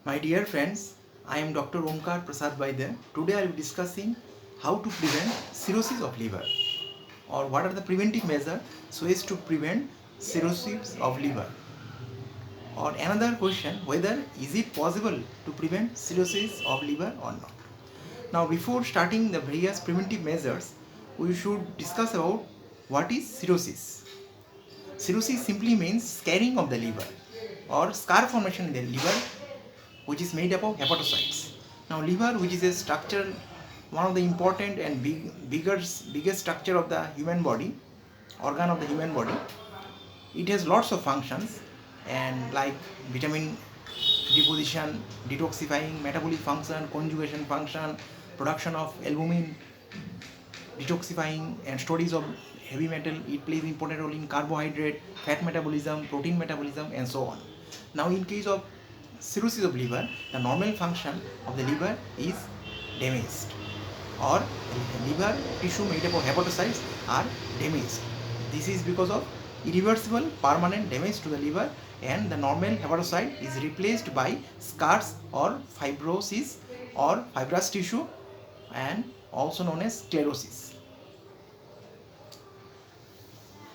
My dear friends, I am Dr. Omkar Prasad Vaidya. Today I will be discussing how to prevent cirrhosis of liver, or what are the preventive measures so as to prevent cirrhosis of liver. Or another question, whether is it possible to prevent cirrhosis of liver or not. Now before starting the various preventive measures, we should discuss about what is cirrhosis. Cirrhosis simply means scarring of the liver or scar formation in the liver, which is made up of hepatocytes. Now liver, which is a structure, one of the important and biggest structure of the human body, organ of the human body, it has lots of functions, and like vitamin deposition, detoxifying, metabolic function, conjugation function, production of albumin, detoxifying and storage of heavy metal. It plays important role in carbohydrate, fat metabolism, protein metabolism, and so on. Now in case of cirrhosis of liver, the normal function of the liver is damaged, or liver tissue made up of hepatocytes are damaged. This is because of irreversible permanent damage to the liver, and the normal hepatocyte is replaced by scars or fibrosis or fibrous tissue, and also known as sclerosis.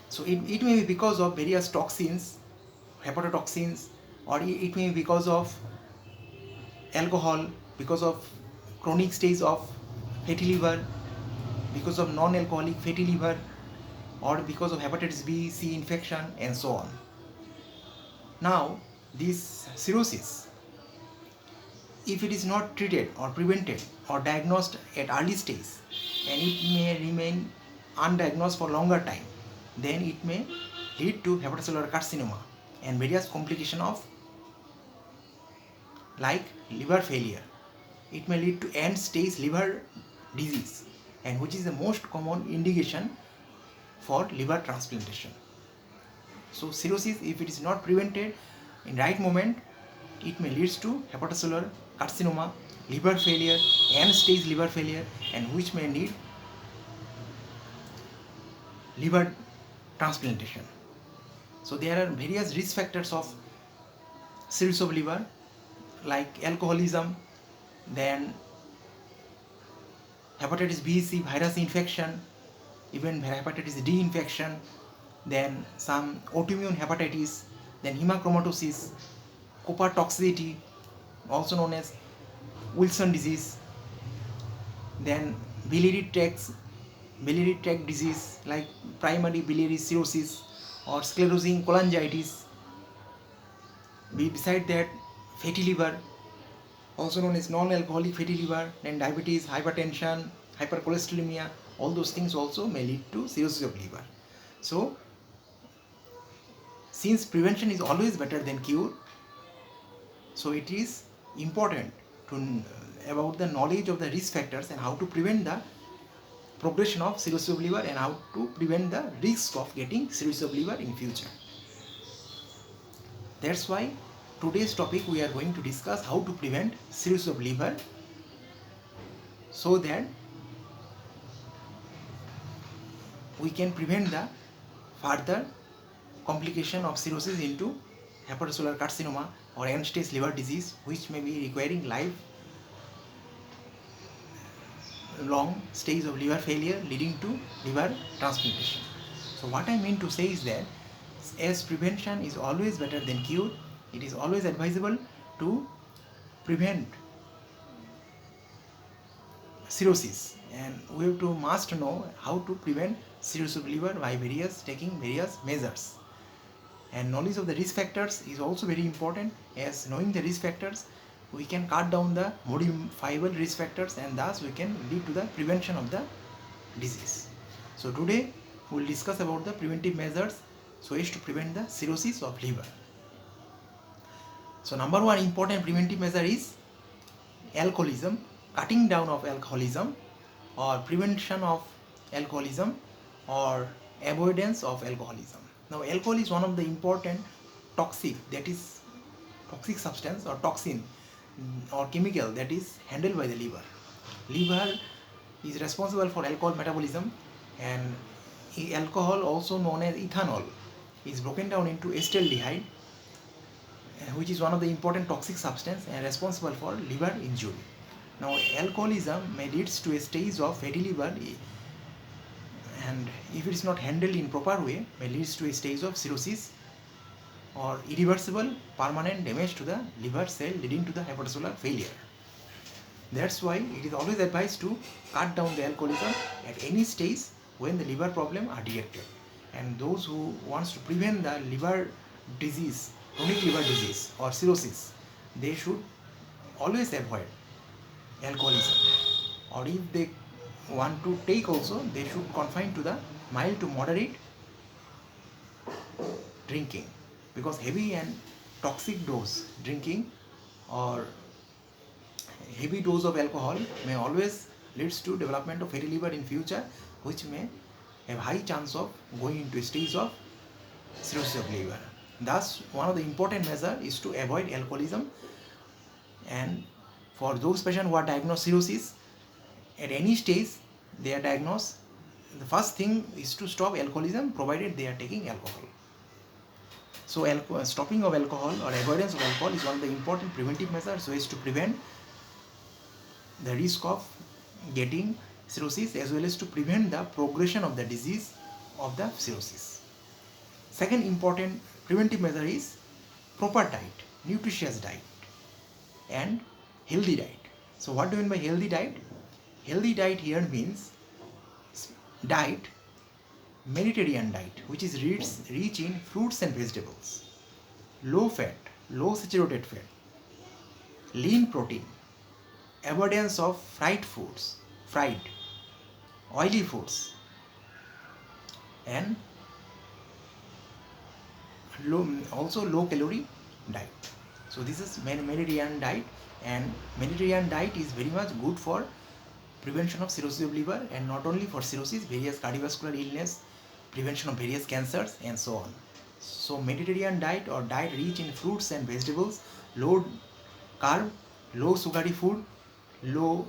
So it may be because of various toxins, hepatotoxins, or it may be because of alcohol, because of chronic stage of fatty liver, because of non-alcoholic fatty liver, or because of hepatitis B, C infection, and so on. Now, this cirrhosis, if it is not treated or prevented or diagnosed at early stage, and it may remain undiagnosed for longer time, then it may lead to hepatocellular carcinoma and various complications of like liver failure. It may lead to end stage liver disease, and which is the most common indication for liver transplantation. So cirrhosis, if it is not prevented in right moment, it may lead to hepatocellular carcinoma, liver failure, end stage liver failure, and which may need liver transplantation. So there are various risk factors of cirrhosis of liver, like alcoholism, then hepatitis B, C virus infection, even hepatitis D infection, then some autoimmune hepatitis, then hemochromatosis, copper toxicity, also known as Wilson disease, then biliary tract disease like primary biliary cirrhosis or sclerosing cholangitis. Beside that, fatty liver, also known as non-alcoholic fatty liver, then diabetes, hypertension, hypercholesterolemia, all those things also may lead to cirrhosis of liver. So since prevention is always better than cure, so it is important to about the knowledge of the risk factors and how to prevent the progression of cirrhosis of liver and how to prevent the risk of getting cirrhosis of liver in future. That's why today's topic we are going to discuss how to prevent cirrhosis of liver, so that we can prevent the further complication of cirrhosis into hepatocellular carcinoma or end stage liver disease, which may be requiring long stage of liver failure leading to liver transplantation. So what I mean to say is that as prevention is always better than cure, it is always advisable to prevent cirrhosis, and we have to must know how to prevent cirrhosis of liver by taking various measures. And knowledge of the risk factors is also very important, as knowing the risk factors we can cut down the modifiable risk factors, and thus we can lead to the prevention of the disease. So today we will discuss about the preventive measures so as to prevent the cirrhosis of liver. So number one important preventive measure is alcoholism, cutting down of alcoholism, or prevention of alcoholism, or avoidance of alcoholism. Now alcohol is one of the important toxic substance or toxin or chemical that is handled by the liver. Liver is responsible for alcohol metabolism, and alcohol, also known as ethanol, is broken down into acetaldehyde, which is one of the important toxic substance and responsible for liver injury. Now, alcoholism may leads to a stage of fatty liver, and if it is not handled in proper way, may leads to a stage of cirrhosis or irreversible permanent damage to the liver cell, leading to the hepatocellular failure. That's why it is always advised to cut down the alcoholism at any stage when the liver problem are detected. And those who wants to prevent the liver disease, chronic liver disease or cirrhosis, they should always avoid alcoholism. Or if they want to take also, they should confine to the mild to moderate drinking, because heavy and toxic dose drinking or heavy dose of alcohol may always leads to development of fatty liver in future, which may have high chance of going into a stage of cirrhosis of liver. Thus, one of the important measures is to avoid alcoholism. And for those patients who are diagnosed cirrhosis at any stage, they are diagnosed, the first thing is to stop alcoholism, provided they are taking alcohol. So stopping of alcohol or avoidance of alcohol is one of the important preventive measures, so as to prevent the risk of getting cirrhosis as well as to prevent the progression of the disease of the cirrhosis. Second important preventive measure is proper diet, nutritious diet and healthy diet. So what do you mean by healthy diet? Healthy diet here means diet, Mediterranean diet, which is rich in fruits and vegetables, low fat, low saturated fat, lean protein, avoidance of fried, oily foods, and also low calorie diet. So this is Mediterranean diet, and Mediterranean diet is very much good for prevention of cirrhosis of liver, and not only for cirrhosis, various cardiovascular illness, prevention of various cancers, and so on. So Mediterranean diet or diet rich in fruits and vegetables, low carb, low sugary food, low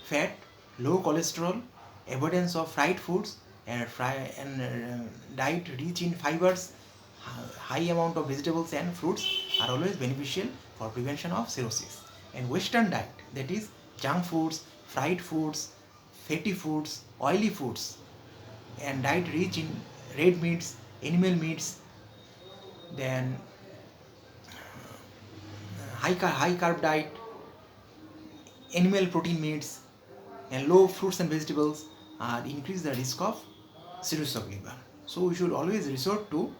fat, low cholesterol, avoidance of fried foods, and diet rich in fibers, high amount of vegetables and fruits are always beneficial for prevention of cirrhosis. And Western diet, that is junk foods, fried foods, fatty foods, oily foods, and diet rich in red meats, animal meats, then high carb diet, animal protein meats, and low fruits and vegetables increase the risk of cirrhosis of liver. So we should always resort to,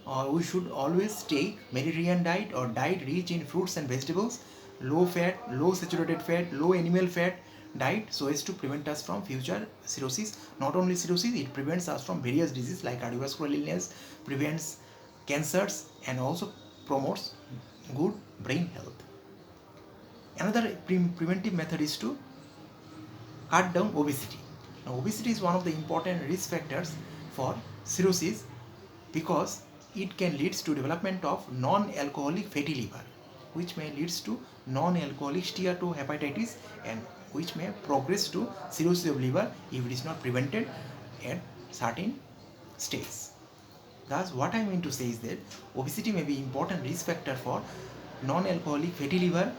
or we should always take Mediterranean diet or diet rich in fruits and vegetables, low fat, low saturated fat, low animal fat diet, so as to prevent us from future cirrhosis. Not only cirrhosis, it prevents us from various diseases like cardiovascular illness, prevents cancers, and also promotes good brain health. Another preventive method is to cut down obesity. Now, obesity is one of the important risk factors for cirrhosis, because it can lead to development of non-alcoholic fatty liver, which may lead to non-alcoholic steatohepatitis, and which may progress to cirrhosis of liver if it is not prevented at certain stages. Thus, what I mean to say is that obesity may be important risk factor for non-alcoholic fatty liver,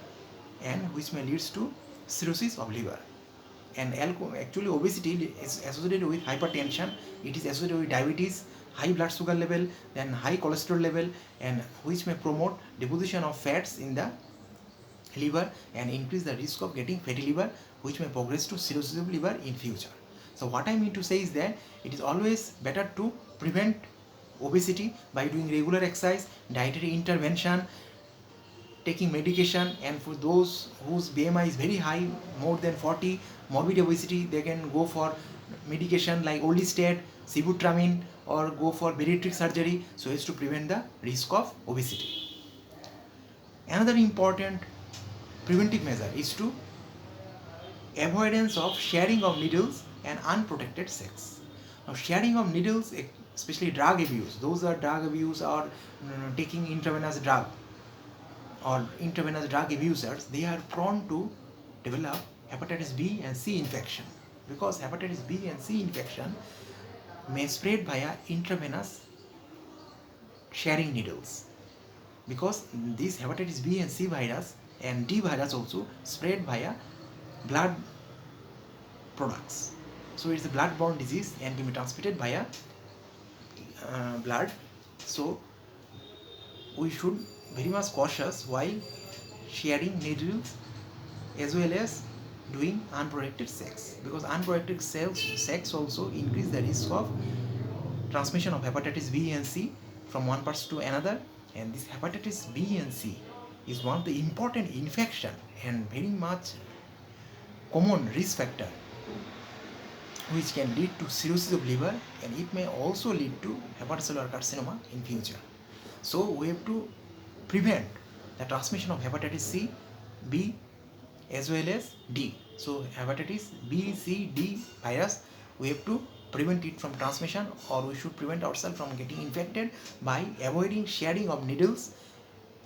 and which may lead to cirrhosis of liver. And actually obesity is associated with hypertension, it is associated with diabetes, high blood sugar level, then high cholesterol level, and which may promote deposition of fats in the liver and increase the risk of getting fatty liver, which may progress to cirrhosis of liver in future. So what I mean to say is that it is always better to prevent obesity by doing regular exercise, dietary intervention, taking medication, and for those whose BMI is very high, more than 40, morbid obesity, they can go for medication like Orlistat, sibutramine, or go for bariatric surgery, so as to prevent the risk of obesity. Another important preventive measure is to avoidance of sharing of needles and unprotected sex. Now, sharing of needles, especially drug abuse, those are drug abuse or taking intravenous drug or intravenous drug abusers, they are prone to develop hepatitis B and C infection, because hepatitis B and C infection may spread via intravenous sharing needles. because this hepatitis B and C virus and D virus also spread via blood products. So it's a blood-borne disease and can be transmitted via blood. So we should very much cautious while sharing needles as well as doing unprotected sex, because unprotected sex also increase the risk of transmission of hepatitis B and C from one person to another. And this hepatitis B and C is one of the important infection and very much common risk factor which can lead to cirrhosis of liver, and it may also lead to hepatocellular carcinoma in future. So we have to prevent the transmission of hepatitis C, B as well as D. So hepatitis B, C, D virus, we have to prevent it from transmission, or we should prevent ourselves from getting infected by avoiding sharing of needles.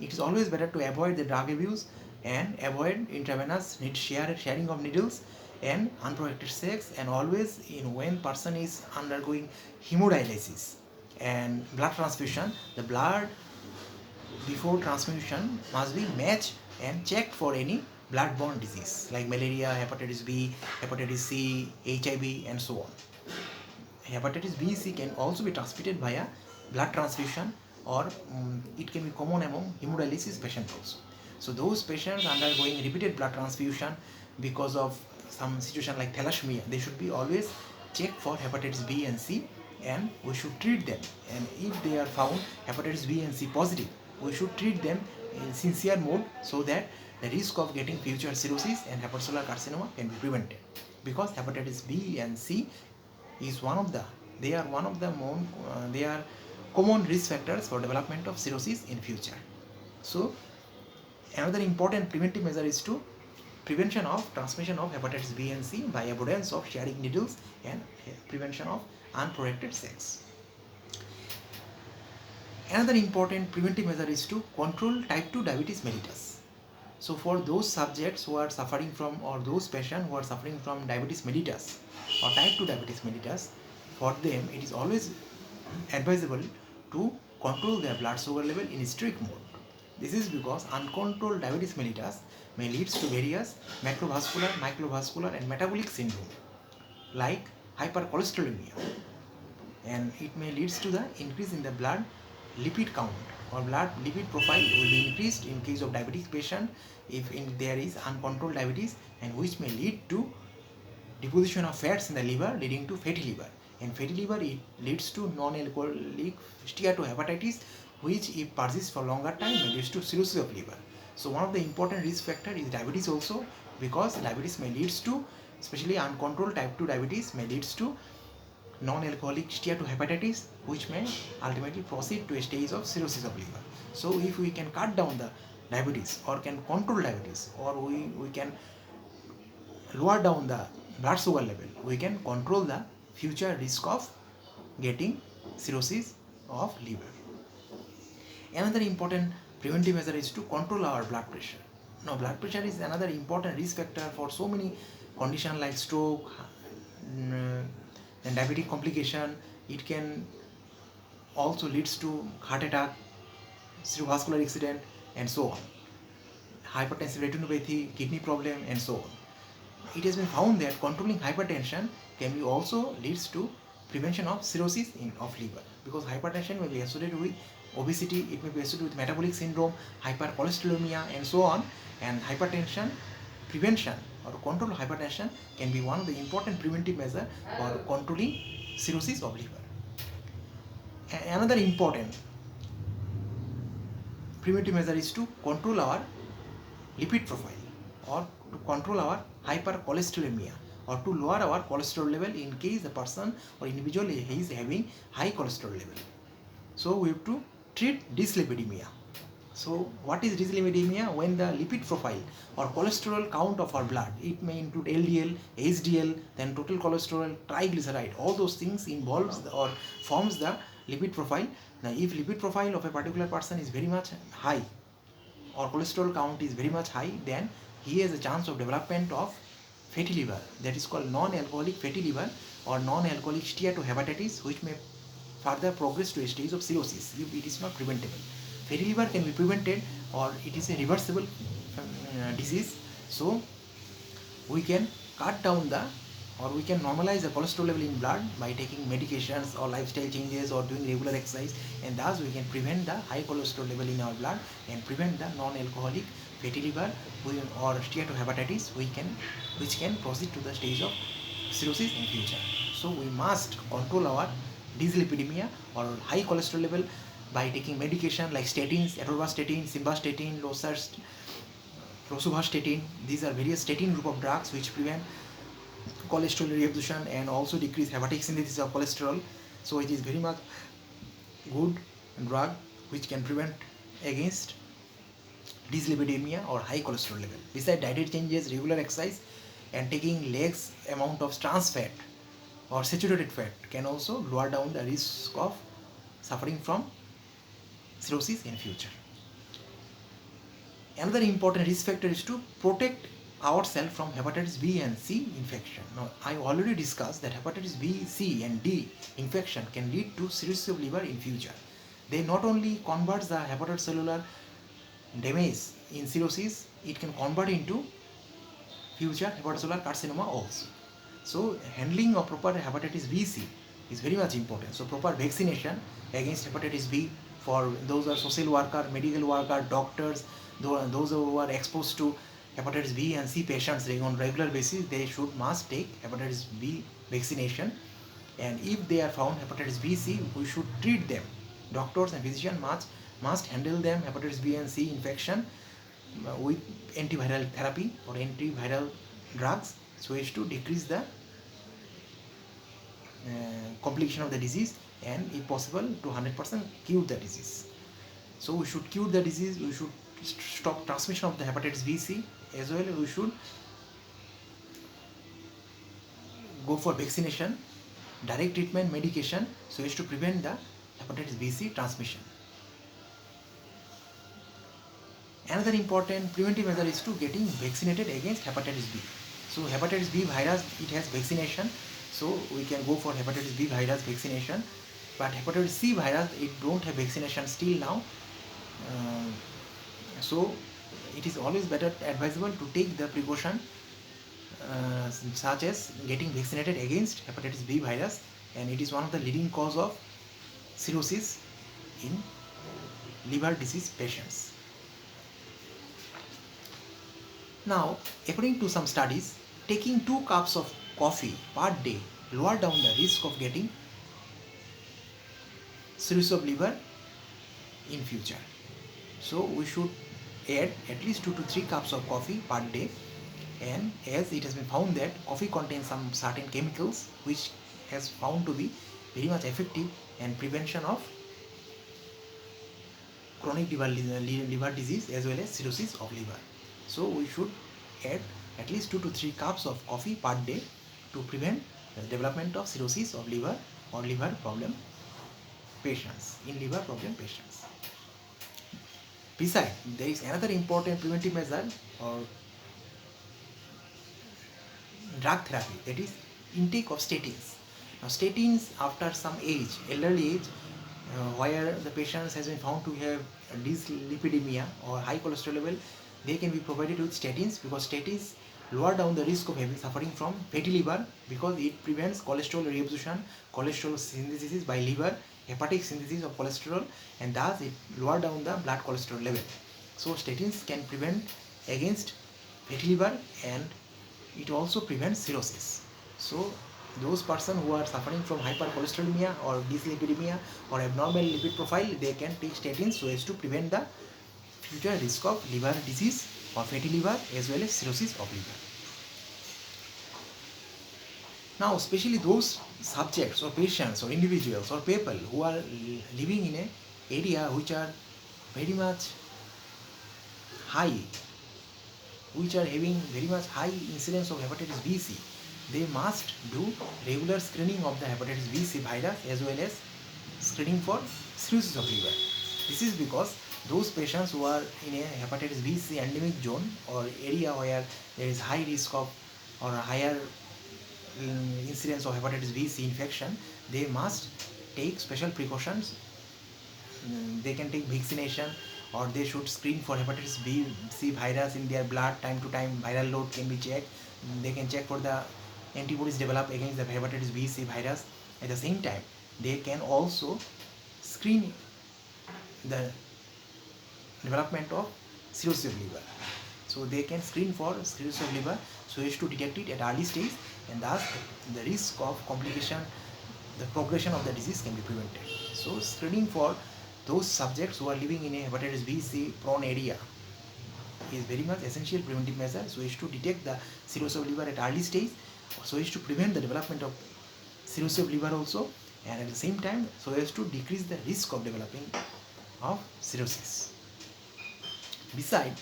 It is always better to avoid the drug abuse and avoid intravenous sharing of needles and unprotected sex, and always when person is undergoing hemodialysis and blood transfusion, the blood before transfusion must be matched and checked for any blood-borne disease like malaria, hepatitis B, hepatitis C, HIV and so on. Hepatitis B, C can also be transmitted via blood transfusion, or it can be common among hemodialysis patients also. So those patients undergoing repeated blood transfusion because of some situation like thalassemia, they should be always checked for hepatitis B and C, and we should treat them. And if they are found hepatitis B and C positive, we should treat them in sincere mode so that the risk of getting future cirrhosis and hepatocellular carcinoma can be prevented. Because hepatitis B and C is they are common risk factors for development of cirrhosis in future. So another important preventive measure is to prevention of transmission of hepatitis B and C by avoidance of sharing needles and prevention of unprotected sex. Another important preventive measure is to control type 2 diabetes mellitus. So for those subjects who are suffering from, or those patients who are suffering from diabetes mellitus or type 2 diabetes mellitus, for them it is always advisable to control their blood sugar level in strict mode. This is because uncontrolled diabetes mellitus may lead to various macrovascular, microvascular and metabolic syndrome like hypercholesterolemia, and it may lead to the increase in the blood lipid count, or blood lipid profile will be increased in case of diabetic patient if there is uncontrolled diabetes, and which may lead to deposition of fats in the liver leading to fatty liver. And fatty liver, it leads to non-alcoholic steatohepatitis, which if persists for longer time may lead to cirrhosis of liver. So one of the important risk factor is diabetes also, because diabetes may lead to, especially uncontrolled type 2 diabetes may lead to non-alcoholic steatohepatitis, which may ultimately proceed to a stage of cirrhosis of liver. So if we can cut down the diabetes, or can control diabetes, or we can lower down the blood sugar level, we can control the future risk of getting cirrhosis of liver. Another important preventive measure is to control our blood pressure. Now blood pressure is another important risk factor for so many conditions like stroke and diabetic complication. It can also leads to heart attack, cerebrovascular accident and so on, hypertensive retinopathy, kidney problem and so on. It has been found that controlling hypertension can be also leads to prevention of cirrhosis of liver, because hypertension may be associated with obesity, it may be associated with metabolic syndrome, hypercholesterolemia and so on. And hypertension prevention or control of hypertension can be one of the important preventive measures for controlling cirrhosis of liver. Another important preventive measure is to control our lipid profile, or to control our hypercholesterolemia, or to lower our cholesterol level in case the person or individual is having high cholesterol level. So we have to treat dyslipidemia. So what is dyslipidemia? When the lipid profile or cholesterol count of our blood, it may include LDL, HDL, then total cholesterol, triglyceride, all those things involves or forms the lipid profile. Now if lipid profile of a particular person is very much high, or cholesterol count is very much high, then he has a chance of development of fatty liver, that is called non-alcoholic fatty liver or non-alcoholic steatohepatitis, which may further progress to a stage of cirrhosis if it is not preventable. fatty liver can be prevented, or it is a reversible disease. So we can cut down the, or we can normalize the cholesterol level in blood by taking medications or lifestyle changes or doing regular exercise, and thus we can prevent the high cholesterol level in our blood and prevent the non-alcoholic fatty liver or steatohepatitis which can proceed to the stage of cirrhosis in future. So we must control our dyslipidemia or high cholesterol level by taking medication like statins, atorvastatin, simvastatin, rosuvastatin. These are various statin group of drugs which prevent cholesterol reabsorption and also decrease hepatic synthesis of cholesterol. So it is very much good drug which can prevent against dyslipidemia or high cholesterol level. Besides dietary changes, regular exercise, and taking less amount of trans fat or saturated fat can also lower down the risk of suffering from cirrhosis in future. Another important risk factor is to protect ourselves from hepatitis B and C infection. Now, I already discussed that hepatitis B, C and D infection can lead to cirrhosis of liver in future. They not only convert the hepatocellular damage in cirrhosis, it can convert into future hepatocellular carcinoma also. So handling of proper hepatitis B, C is very much important. So proper vaccination against hepatitis B for those who are social worker, medical worker, doctors, those who are exposed to hepatitis B and C patients on regular basis, they must take hepatitis B vaccination. And if they are found hepatitis B, C, we should treat them. Doctors and physicians must handle them hepatitis B and C infection with antiviral therapy or antiviral drugs so as to decrease the complication of the disease and if possible to 100% cure the disease. So we should cure the disease, we should stop transmission of the hepatitis B, C, as well as we should go for vaccination, direct treatment, medication so as to prevent the hepatitis B, C transmission. Another important preventive measure is to getting vaccinated against hepatitis B. So hepatitis B virus, it has vaccination, so we can go for hepatitis B virus vaccination. But hepatitis C virus, it don't have vaccination still now. So it is always better advisable to take the precaution such as getting vaccinated against hepatitis B virus, and it is one of the leading cause of cirrhosis in liver disease patients. Now, according to some studies, taking 2 cups of coffee per day lower down the risk of getting cirrhosis of liver in future. So we should add at least 2 to 3 cups of coffee per day, and as it has been found that coffee contains some certain chemicals which has found to be very much effective in prevention of chronic liver disease as well as cirrhosis of liver. So we should add at least 2 to 3 cups of coffee per day to prevent the development of cirrhosis of liver or liver problem patients, in liver problem patients. Besides, there is another important preventive measure or drug therapy, that is intake of statins. Now statins after some age, elderly age, where the patients has been found to have dyslipidemia or high cholesterol level, they can be provided with statins because statins lower down the risk of having suffering from fatty liver because it prevents cholesterol reabsorption, cholesterol synthesis by liver, hepatic synthesis of cholesterol, and thus it lower down the blood cholesterol level. So statins can prevent against fatty liver and it also prevents cirrhosis. So those persons who are suffering from hypercholesterolemia or dyslipidemia or abnormal lipid profile, they can take statins so as to prevent the future risk of liver disease or fatty liver as well as cirrhosis of liver. Now, especially those subjects or patients or individuals or people who are living in an area which are very much high, which are having very much high incidence of hepatitis B, C, they must do regular screening of the hepatitis B, C virus as well as screening for cirrhosis of liver. This is because those patients who are in a hepatitis B, C endemic zone or area where there is high risk of or higher incidence of hepatitis B, C infection, they must take special precautions they can take vaccination, or they should screen for hepatitis B, C virus in their blood. Time to time viral load can be checked. They can check for the antibodies developed against the hepatitis B, C virus. At the same time, they can also screen the development of cirrhosis of liver. So they can screen for cirrhosis of liver so as to detect it at early stage, and thus the risk of complication, the progression of the disease can be prevented. So screening for those subjects who are living in a hepatitis B, C prone area is very much essential preventive measure so as to detect the cirrhosis of liver at early stage, so as to prevent the development of cirrhosis of liver also, and at the same time so as to decrease the risk of developing of cirrhosis. Besides,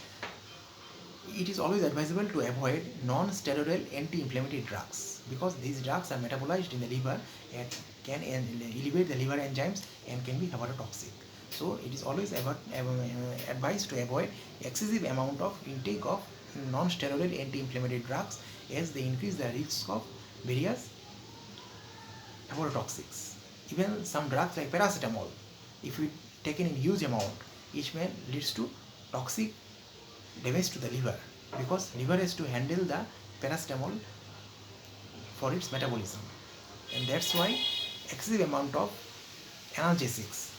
it is always advisable to avoid non-steroidal anti-inflammatory drugs, because these drugs are metabolized in the liver and can elevate the liver enzymes and can be hepatotoxic. So it is always advised to avoid excessive amount of intake of non-steroidal anti-inflammatory drugs, as they increase the risk of various hepatotoxics. Even some drugs like paracetamol, if we taken in huge amount, each may leads to toxic damage to the liver, because liver has to handle the paracetamol for its metabolism, and that's why excessive amount of analgesics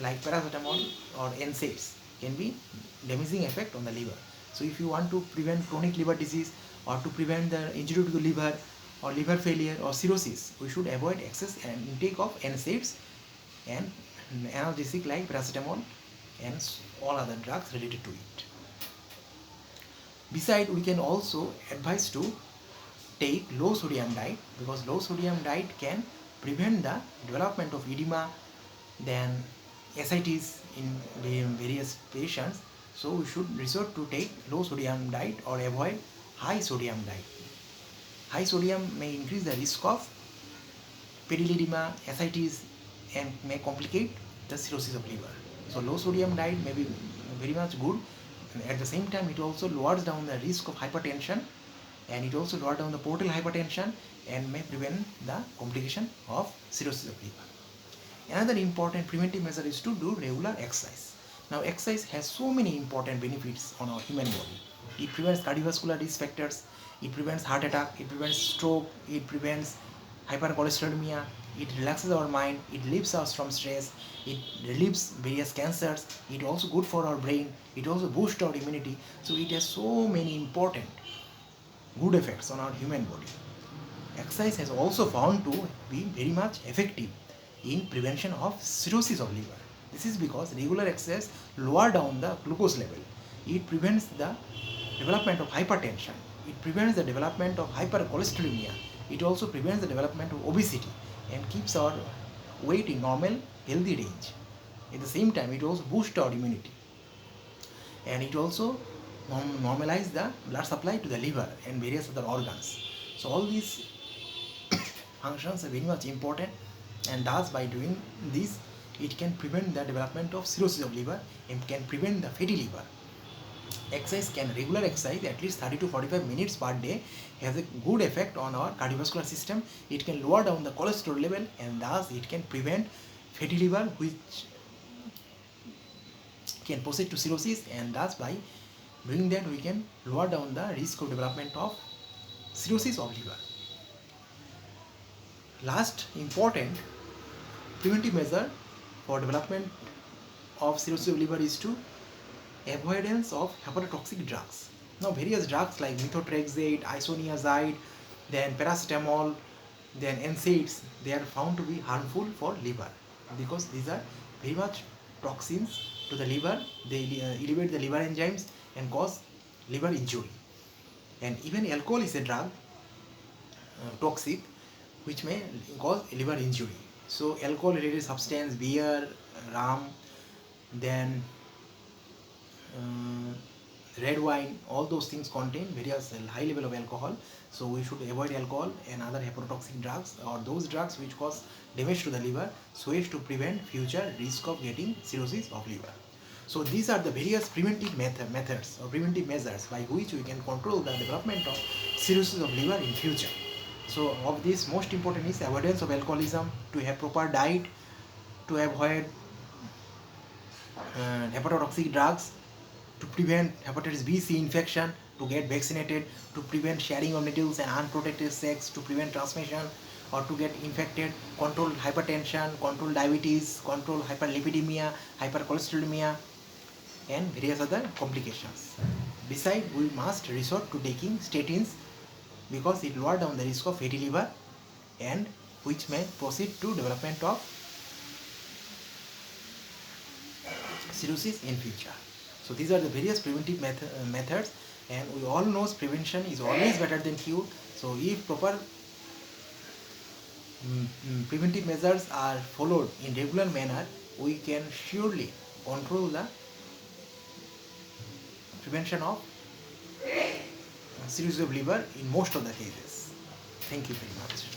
like paracetamol or NSAIDs can be damaging effect on the liver. So if you want to prevent chronic liver disease, or to prevent the injury to the liver or liver failure or cirrhosis, we should avoid excess and intake of NSAIDs and analgesic like paracetamol and all other drugs related to it. Besides, we can also advise to take low sodium diet, because low sodium diet can prevent the development of edema, then ascites in various patients. So we should resort to take low sodium diet or avoid high sodium diet. High sodium may increase the risk of pediledema, ascites, and may complicate the cirrhosis of liver. So low sodium diet may be very much good. At the same time, it also lowers down the risk of hypertension, and it also lowers down the portal hypertension and may prevent the complication of cirrhosis of liver. Another important preventive measure is to do regular exercise. Now, exercise has so many important benefits on our human body. It prevents cardiovascular risk factors, it prevents heart attack, it prevents stroke, it prevents hypercholesterolemia, it relaxes our mind, it relieves us from stress, it relieves various cancers, it also good for our brain, it also boosts our immunity. So it has so many important good effects on our human body. Exercise has also found to be very much effective in prevention of cirrhosis of liver. This is because regular exercise lower down the glucose level. It prevents the development of hypertension. It prevents the development of hypercholesterolemia. It also prevents the development of obesity and keeps our weight in normal, healthy range. At the same time, it also boosts our immunity, and it also normalizes the blood supply to the liver and various other organs. So all these functions are very much important, and thus by doing this, it can prevent the development of cirrhosis of liver and can prevent the fatty liver. Regular exercise at least 30 to 45 minutes per day has a good effect on our cardiovascular system. It can lower down the cholesterol level, and thus it can prevent fatty liver, which can proceed to cirrhosis, and thus by doing that we can lower down the risk of development of cirrhosis of liver. Last important preventive measure for development of cirrhosis of liver is to avoidance of hepatotoxic drugs. Now various drugs like methotrexate, isoniazid, then paracetamol, then NSAIDs, they are found to be harmful for liver, because these are very much toxins to the liver. They elevate the liver enzymes and cause liver injury. And even alcohol is a drug, toxic, which may cause liver injury. So alcohol related substance, beer, rum, then red wine, all those things contain various high level of alcohol. So we should avoid alcohol and other hepatotoxic drugs, or those drugs which cause damage to the liver, so as to prevent future risk of getting cirrhosis of liver. So these are the various preventive methods or preventive measures by which we can control the development of cirrhosis of liver in future. So of this, most important is avoidance of alcoholism, to have proper diet, to avoid hepatotoxic drugs, to prevent hepatitis B, C infection, to get vaccinated, to prevent sharing of needles and unprotected sex, to prevent transmission or to get infected, control hypertension, control diabetes, control hyperlipidemia, hypercholesterolemia, and various other complications. Besides, we must resort to taking statins because it lowers down the risk of fatty liver and which may proceed to development of cirrhosis in future. So these are the various preventive methods, and we all know prevention is always better than cure. So if proper preventive measures are followed in regular manner, we can surely control the prevention of cirrhosis of liver in most of the cases. Thank you very much.